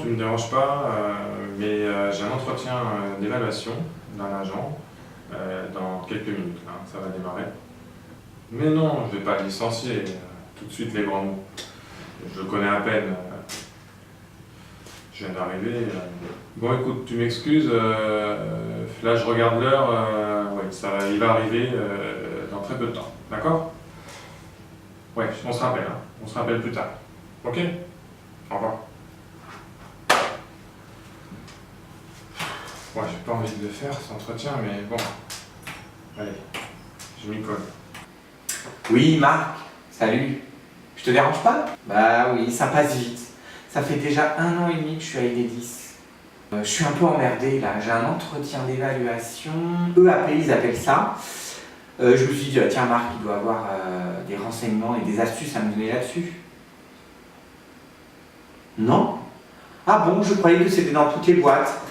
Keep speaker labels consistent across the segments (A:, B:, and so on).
A: tu ne me déranges pas, mais j'ai un entretien d'évaluation d'un agent dans quelques minutes, hein, ça va démarrer. Mais non, je ne vais pas le licencier, tout de suite les grands mots. Je le connais à peine, je viens d'arriver. Bon écoute, tu m'excuses, là je regarde l'heure, ouais, il va arriver dans très peu de temps, d'accord? Ouais, on se rappelle, hein, on se rappelle plus tard. Ok? Au revoir. Ouais, j'ai pas envie de le faire cet entretien, mais bon. Allez, je m'y colle.
B: Oui, Marc, salut. Je te dérange pas? Bah oui, ça passe vite. Ça fait déjà 1 an et demi que je suis à Enedis. Je suis un peu emmerdé là, j'ai un entretien d'évaluation, EAP ils appellent ça. Je me suis dit, tiens Marc, il doit avoir des renseignements et des astuces à me donner là-dessus. Non? Ah bon, je croyais que c'était dans toutes les boîtes.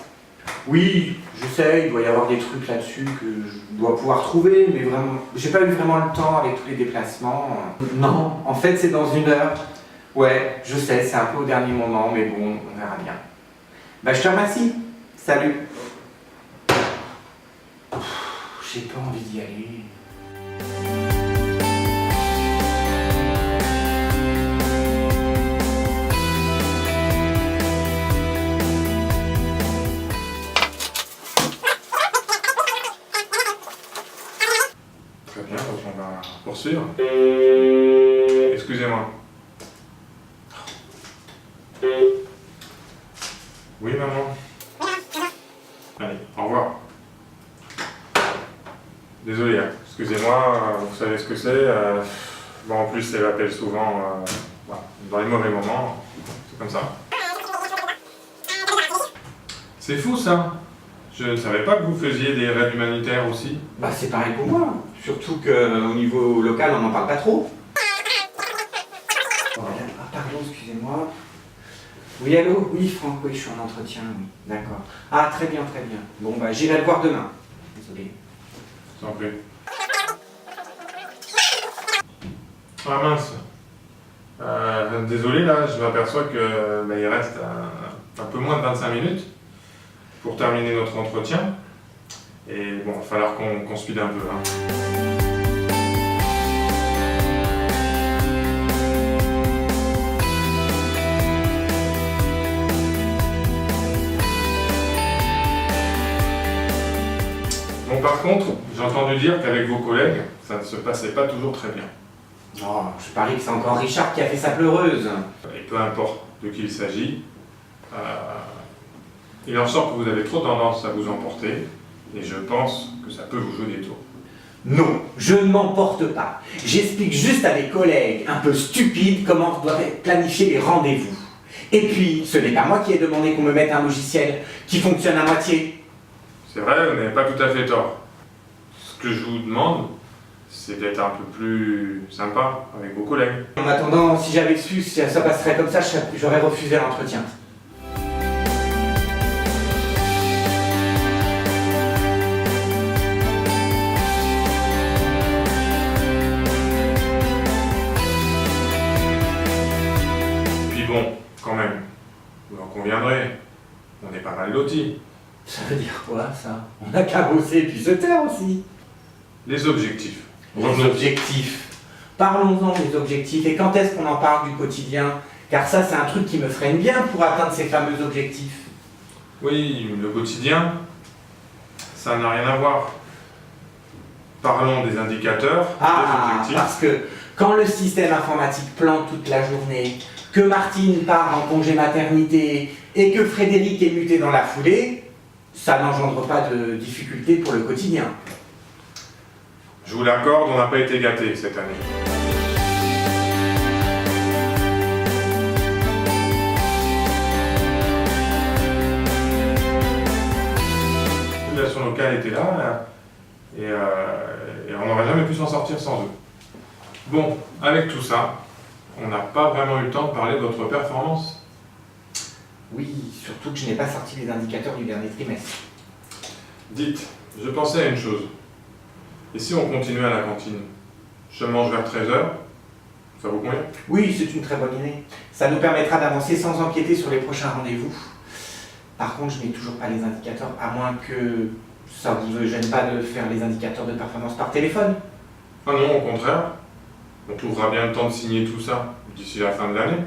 B: Oui, je sais, il doit y avoir des trucs là-dessus que je dois pouvoir trouver, mais vraiment, j'ai pas eu vraiment le temps avec tous les déplacements. Non, en fait c'est dans 1 heure. Ouais, je sais, c'est un peu au dernier moment, mais bon, on verra bien. Bah je te remercie. Salut. J'ai pas envie d'y aller.
A: Très bien, donc on va poursuivre. Excusez-moi. Oui, maman. Allez, au revoir. Désolé, hein. Excusez-moi, vous savez ce que c'est. Bon, en plus, elle appelle souvent voilà, dans les mauvais moments. C'est comme ça. C'est fou, ça. Je ne savais pas que vous faisiez des raids humanitaires aussi.
B: Bah c'est pareil pour moi, surtout qu'au niveau local on n'en parle pas trop. Oh, ah, pardon, excusez-moi. Oui, allô? Oui, Franck, oui, je suis en entretien, oui. D'accord. Ah, très bien, très bien. Bon, bah j'irai le voir demain. Désolé.
A: Sans plus. Ah mince. Désolé, là, je m'aperçois que il reste un peu moins de 25 minutes pour terminer notre entretien. Et bon, il va falloir qu'on speede un peu. Hein. Bon, par contre, j'ai entendu dire qu'avec vos collègues, ça ne se passait pas toujours très bien.
B: Oh, je parie que c'est encore Richard qui a fait sa pleureuse.
A: Et peu importe de qui il s'agit, il en sort que vous avez trop tendance à vous emporter, et je pense que ça peut vous jouer des tours.
B: Non, je ne m'emporte pas. J'explique juste à des collègues un peu stupides comment doivent planifier les rendez-vous. Et puis, ce n'est pas moi qui ai demandé qu'on me mette un logiciel qui fonctionne à moitié.
A: C'est vrai, vous n'avez pas tout à fait tort. Ce que je vous demande, c'est d'être un peu plus sympa avec vos collègues.
B: En attendant, si j'avais su si ça passerait comme ça, j'aurais refusé l'entretien.
A: Puis bon, quand même, vous en conviendrez, on est pas mal lotis.
B: Ça veut dire quoi, ça? On n'a qu'à bosser puis se taire aussi.
A: Les objectifs.
B: Les objectifs. Parlons-en des objectifs. Et quand est-ce qu'on en parle du quotidien? Car ça, c'est un truc qui me freine bien pour atteindre ces fameux objectifs.
A: Oui, le quotidien, ça n'a rien à voir. Parlons des indicateurs, des objectifs.
B: Parce que quand le système informatique plante toute la journée, que Martine part en congé maternité et que Frédéric est muté dans la foulée, ça n'engendre pas de difficultés pour le quotidien.
A: Je vous l'accorde, on n'a pas été gâtés cette année. La population locale était là, et on n'aurait jamais pu s'en sortir sans eux. Bon, avec tout ça, on n'a pas vraiment eu le temps de parler de votre performance.
B: Oui, surtout que je n'ai pas sorti les indicateurs du dernier trimestre.
A: Dites, je pensais à une chose. Et si on continuait à la cantine? Je mange vers 13 h, ça vous convient?
B: Oui, c'est une très bonne idée. Ça nous permettra d'avancer sans empiéter sur les prochains rendez-vous. Par contre, je mets toujours pas les indicateurs, à moins que ça vous gêne pas de faire les indicateurs de performance par téléphone.
A: Ah non, au contraire. On trouvera bien le temps de signer tout ça d'ici la fin de l'année.